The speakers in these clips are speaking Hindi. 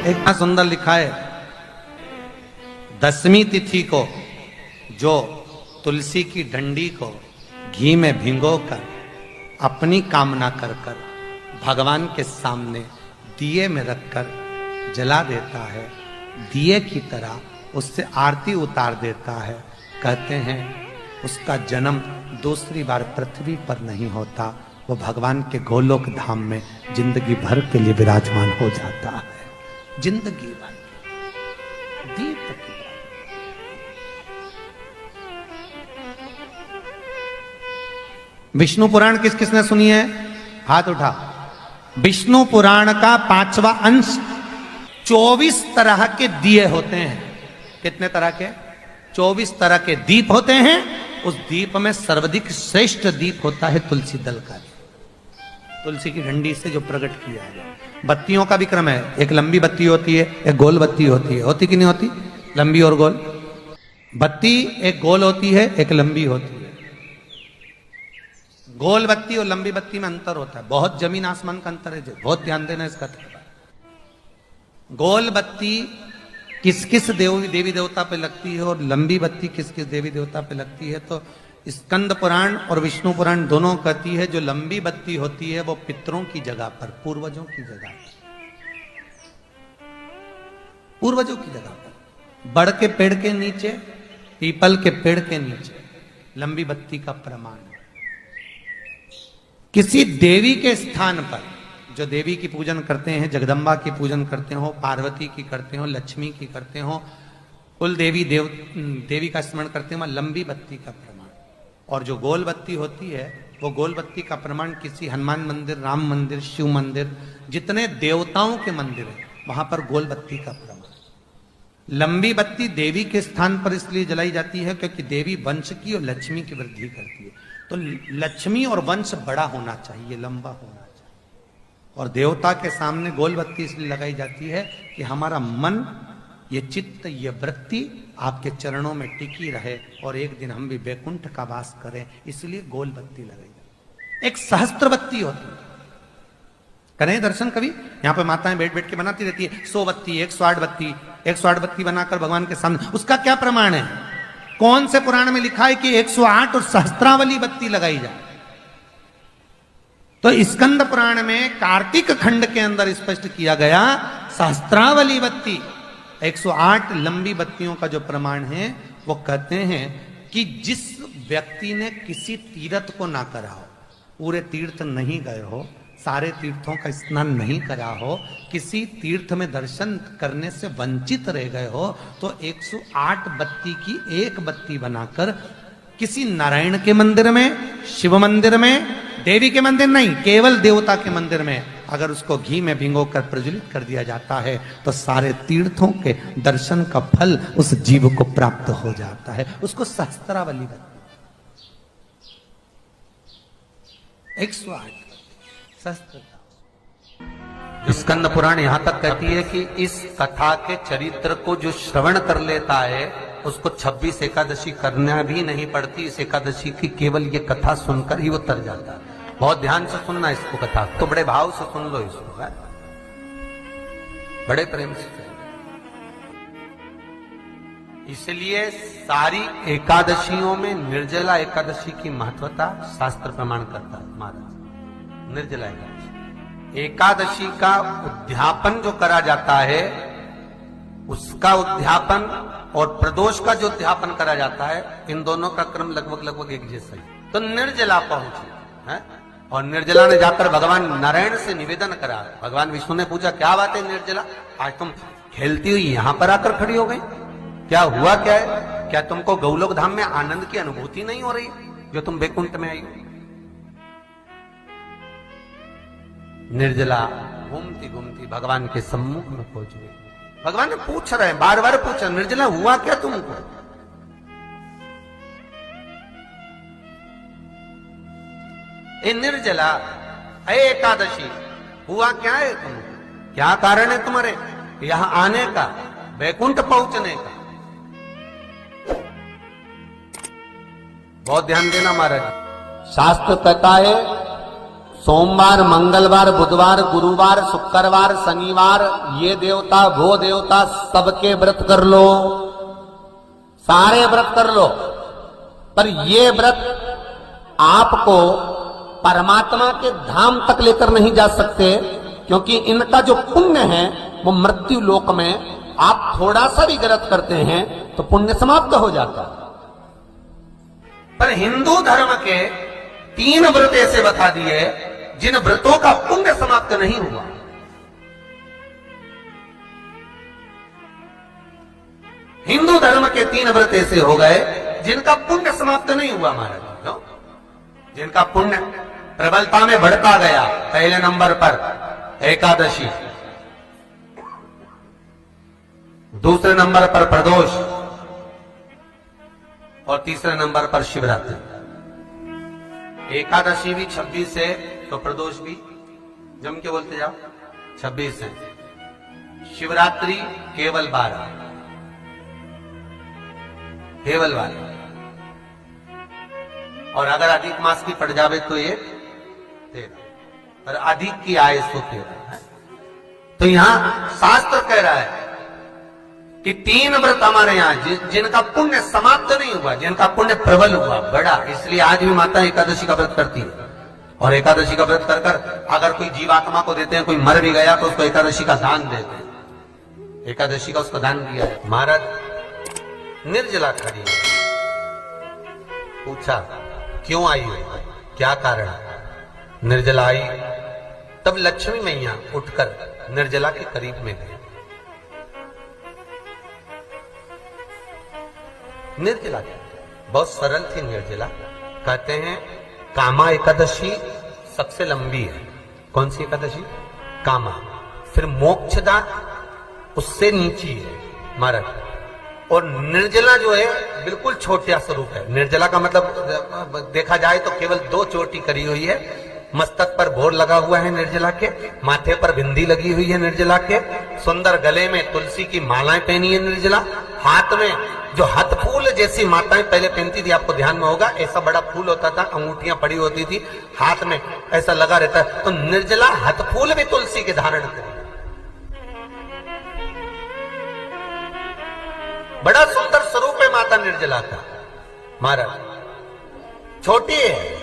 एक सुंदर लिखा है, 10वीं तिथि को जो तुलसी की डंडी को घी में भिगो कर अपनी कामना कर कर भगवान के सामने दिए में रखकर जला देता है, दिए की तरह उससे आरती उतार देता है, कहते हैं उसका जन्म दूसरी बार पृथ्वी पर नहीं होता, वो भगवान के गोलोक धाम में जिंदगी भर के लिए विराजमान हो जाता है। जिंदगी भर दीप की विष्णु पुराण किस किसने सुनी है? हाथ उठा। विष्णु पुराण का 5वां अंश 24 तरह के दिए होते हैं। कितने तरह के? 24 तरह के दीप होते हैं। उस दीप में सर्वाधिक श्रेष्ठ दीप होता है तुलसी दल का, तुलसी की डंडी से जो प्रकट किया है। बत्तियों का भी क्रम है, एक लंबी बत्ती होती है, एक गोल बत्ती होती है। होती कि नहीं होती? लंबी और गोल बत्ती एक गोल होती है, एक लंबी होती है। गोल बत्ती और लंबी बत्ती में अंतर होता है, बहुत जमीन आसमान का अंतर है, बहुत ध्यान देना इसका। गोल बत्ती किस किस देवी देवता पे लगती है और लंबी बत्ती किस किस देवी देवता पे लगती है? तो स्कंद पुराण और विष्णु पुराण दोनों कहती है जो लंबी बत्ती होती है वो पितरों की जगह पर, पूर्वजों की जगह पर, पूर्वजों की जगह पर, बड़ के पेड़ के नीचे, पीपल के पेड़ के नीचे लंबी बत्ती का प्रमाण है। किसी देवी के स्थान पर, जो देवी की पूजन करते हैं, जगदम्बा की पूजन करते हो, पार्वती की करते हो, लक्ष्मी की करते हो, कुल देवी का स्मरण करते हो, लंबी बत्ती का प्रमाण। और जो गोल बत्ती होती है वो गोल बत्ती का प्रमाण किसी हनुमान मंदिर, राम मंदिर, शिव मंदिर, जितने देवताओं के मंदिर है वहां पर गोल बत्ती का प्रमाण। लंबी बत्ती देवी के स्थान पर इसलिए जलाई जाती है क्योंकि देवी वंश की और लक्ष्मी की वृद्धि करती है। तो लक्ष्मी और वंश बड़ा होना चाहिए, लंबा होना चाहिए। और देवता के सामने गोल बत्ती इसलिए लगाई जाती है कि हमारा मन, ये चित्त, ये वृत्ति आपके चरणों में टिकी रहे और एक दिन हम भी वैकुंठ का वास करें, इसलिए गोल बत्ती लगाई जाती है। एक सहस्त्र बत्ती होती है, करें दर्शन कभी? यहां पर माताएं बैठ बैठ के बनाती रहती है 100 बत्ती, 108 बत्ती, 108 बत्ती बनाकर भगवान के सामने। उसका क्या प्रमाण है? कौन से पुराण में लिखा है कि 108 और सहस्त्रावली बत्ती लगाई जाए? तो स्कंद पुराण में कार्तिक खंड के अंदर स्पष्ट किया गया, सहस्त्रावली बत्ती 108 लंबी बत्तियों का जो प्रमाण है वो कहते हैं कि जिस व्यक्ति ने किसी तीर्थ को ना करा हो, पूरे तीर्थ नहीं गए हो, सारे तीर्थों का स्नान नहीं करा हो, किसी तीर्थ में दर्शन करने से वंचित रह गए हो, तो 108 बत्ती की एक बत्ती बनाकर किसी नारायण के मंदिर में, शिव मंदिर में, देवी के मंदिर नहीं, केवल देवता के मंदिर में अगर उसको घी में भिगोकर प्रज्वलित कर दिया जाता है तो सारे तीर्थों के दर्शन का फल उस जीव को प्राप्त हो जाता है। उसको सहस्त्रावली बत्ती 108 स्कंद पुराण यहां तक कहती है कि इस कथा के चरित्र को जो श्रवण कर लेता है उसको 26 एकादशी करना भी नहीं पड़ती। इस एकादशी की केवल ये कथा सुनकर ही वो तर जाता है। बहुत ध्यान से सुनना इसको, कथा तो बड़े भाव से सुन लो इसको, है? बड़े प्रेम से। इसलिए सारी एकादशियों में निर्जला एकादशी की महत्वता शास्त्र प्रमाण करता है महाराज। निर्जला एकादशी का उद्यापन जो करा जाता है, उसका उद्यापन और प्रदोष का जो उद्यापन करा जाता है, इन दोनों का क्रम लगभग एक जैसा ही। तो निर्जला पहुंची है और निर्जला ने जाकर भगवान नारायण से निवेदन करा। भगवान विष्णु ने पूछा, क्या बात है निर्जला, आज तुम खेलती हुई यहां पर आकर खड़ी हो गई, क्या हुआ? क्या है? क्या तुमको गौलोक धाम में आनंद की अनुभूति नहीं हो रही जो तुम वैकुंठ में आई हो? निर्जला घूमती घूमती भगवान के सम्मुख में पहुंच गई। भगवान ने पूछ रहे हैं, बार बार पूछा, निर्जला हुआ क्या तुमको? ए निर्जला, ए एकादशी, हुआ क्या है तुमको? क्या कारण है तुम्हारे यहां आने का, वैकुंठ पहुंचने का? बहुत ध्यान देना महाराज। शास्त्र कहता है सोमवार, मंगलवार, बुधवार, गुरुवार, शुक्रवार, शनिवार, ये देवता वो देवता सबके व्रत कर लो, सारे व्रत कर लो, पर ये व्रत आपको परमात्मा के धाम तक लेकर नहीं जा सकते, क्योंकि इनका जो पुण्य है वो मृत्यु लोक में आप थोड़ा सा भी गलत करते हैं तो पुण्य समाप्त हो जाता है। पर हिंदू धर्म के 3 व्रत ऐसे बता दिए जिन व्रतों का पुण्य समाप्त नहीं हुआ। हिंदू धर्म के 3 व्रत ऐसे हो गए जिनका पुण्य समाप्त नहीं हुआ महाराज, जिनका पुण्य प्रबलता में बढ़ता गया। पहले नंबर पर एकादशी, दूसरे नंबर पर प्रदोष और तीसरे नंबर पर शिवरात्रि। एकादशी भी 26 है तो प्रदोष भी जम के बोलते जाओ 26 है, शिवरात्रि केवल 12, केवल 12, और अगर अधिक मास की पड़ जावे तो ये 13, पर अधिक की आय सो 13 है। तो यहां शास्त्र कह रहा है कि 3 व्रत हमारे यहां जिनका पुण्य समाप्त नहीं हुआ, जिनका पुण्य प्रबल हुआ, बड़ा, इसलिए आज भी माता एकादशी का व्रत करती है। और एकादशी का व्रत कर कर अगर कोई जीवात्मा को देते हैं, कोई मर भी गया तो उसको एकादशी का दान देते हैं। एकादशी का उसको दान दिया है। महाराज निर्जला खड़ी है, पूछा क्यों आई हो, क्या कारण? निर्जला आई, तब लक्ष्मी मैया उठकर निर्जला के करीब में गई। निर्जला बहुत सरल थी निर्जला। कहते हैं कामा एकादशी सबसे लंबी है। कौन सी एकादशी? कामा। फिर मोक्षदा उससे नीची है महाराज। और निर्जला जो है बिल्कुल छोटा स्वरूप है। निर्जला का मतलब देखा जाए तो केवल 2 चोटी करी हुई है। मस्तक पर भोर लगा हुआ है निर्जला के, माथे पर बिंदी लगी हुई है निर्जला के, सुंदर गले में तुलसी की मालाएं पहनी है निर्जला, हाथ में जो हाथ फूल जैसी माताएं पहले पहनती थी, आपको ध्यान में होगा, ऐसा बड़ा फूल होता था, अंगूठियां पड़ी होती थी, हाथ में ऐसा लगा रहता है। तो निर्जला हाथ फूल भी तुलसी के धारण करी, बड़ा सुंदर स्वरूप है माता निर्जला का महाराज। छोटी है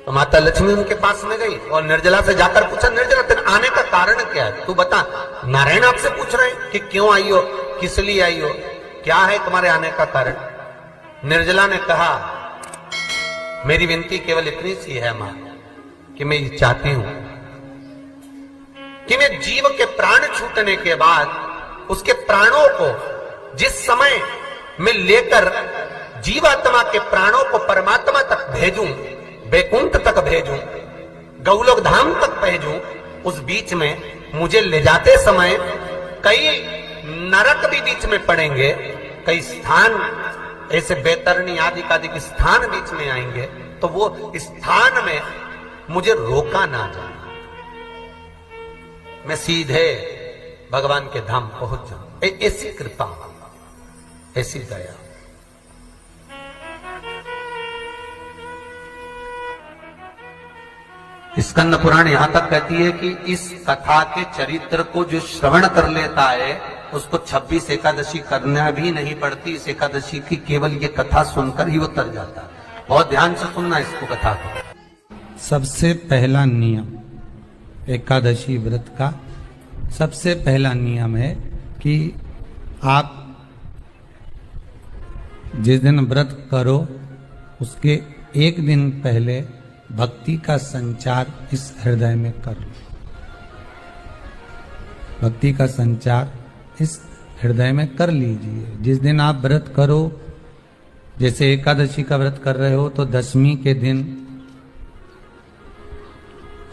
तो माता लक्ष्मी उनके पास में गई और निर्जला से जाकर पूछा, निर्जला तेरे आने का कारण क्या है, तू बता। नारायण आपसे पूछ रहे हैं कि क्यों आई हो, किस लिए आई हो, क्या है तुम्हारे आने का कारण? निर्जला ने कहा, मेरी विनती केवल इतनी सी है मां कि मैं ये चाहती हूं कि मैं जीव के प्राण छूटने के बाद उसके प्राणों को जिस समय मैं लेकर जीवात्मा के प्राणों को परमात्मा तक भेजूं, बैकुंठ तक भेजूं, गौलोक धाम तक भेजूं, उस बीच में मुझे ले जाते समय कई नरक भी बीच में पड़ेंगे, कई स्थान ऐसे बैतरणी आदि आदि स्थान बीच में आएंगे, तो वो स्थान में मुझे रोका ना जाए, मैं सीधे भगवान के धाम पहुंच जाऊं। ऐसी कृपा, ऐसी दया। स्कंद पुराण यहां तक कहती है कि इस कथा के चरित्र को जो श्रवण कर लेता है उसको 26 एकादशी करना भी नहीं पड़ती। इस एकादशी की केवल ये कथा सुनकर ही वो तर जाता है। बहुत ध्यान से सुनना इसको, कथा को। सबसे पहला नियम एकादशी व्रत का, सबसे पहला नियम है कि आप जिस दिन व्रत करो उसके एक दिन पहले भक्ति का संचार इस हृदय में कर लो। भक्ति का संचार इस हृदय में कर लीजिए। जिस दिन आप व्रत करो, जैसे एकादशी का व्रत कर रहे हो तो दशमी के दिन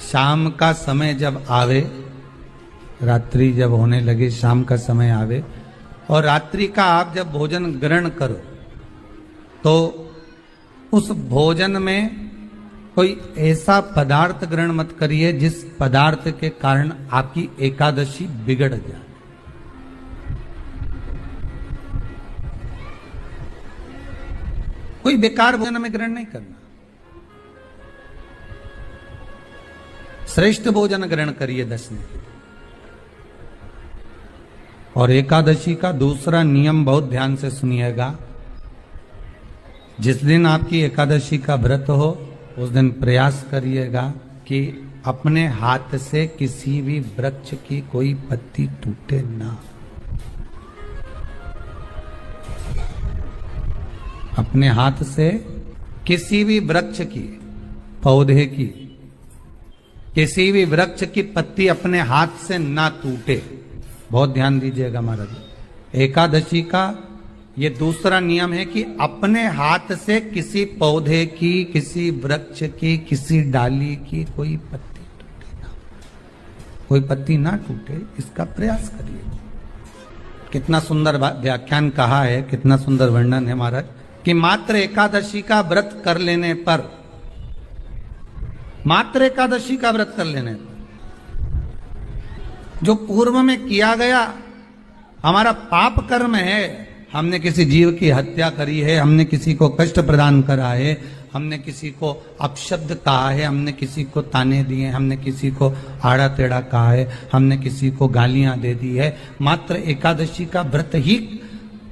शाम का समय जब आवे, रात्रि जब होने लगे, शाम का समय आवे और रात्रि का आप जब भोजन ग्रहण करो तो उस भोजन में कोई ऐसा पदार्थ ग्रहण मत करिए जिस पदार्थ के कारण आपकी एकादशी बिगड़ जाए। कोई बेकार भोजन में ग्रहण नहीं करना। श्रेष्ठ भोजन ग्रहण करिए दशमी के दिन। और एकादशी का दूसरा नियम बहुत ध्यान से सुनिएगा। जिस दिन आपकी एकादशी का व्रत हो उस दिन प्रयास करिएगा कि अपने हाथ से किसी भी वृक्ष की कोई पत्ती टूटे ना। अपने हाथ से किसी भी वृक्ष की, पौधे की, किसी भी वृक्ष की पत्ती अपने हाथ से ना टूटे। बहुत ध्यान दीजिएगा महाराज। एकादशी का ये दूसरा नियम है कि अपने हाथ से किसी पौधे की, किसी वृक्ष की, किसी डाली की कोई पत्ती टूटे ना, कोई पत्ती ना टूटे, इसका प्रयास करिए। कितना सुंदर व्याख्यान कहा है, कितना सुंदर वर्णन है महाराज कि मात्र एकादशी का व्रत कर लेने पर, मात्र एकादशी का व्रत कर लेने पर जो पूर्व में किया गया हमारा पाप कर्म है, हमने किसी जीव की हत्या करी है, हमने किसी को कष्ट प्रदान करा है, हमने किसी को अपशब्द कहा है, हमने किसी को ताने दिए, हमने किसी को आड़ा टेढ़ा कहा है, हमने किसी को गालियां दे दी है, मात्र एकादशी का व्रत ही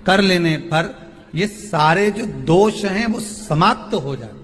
कर लेने पर ये सारे जो दोष हैं वो समाप्त हो जाते हैं।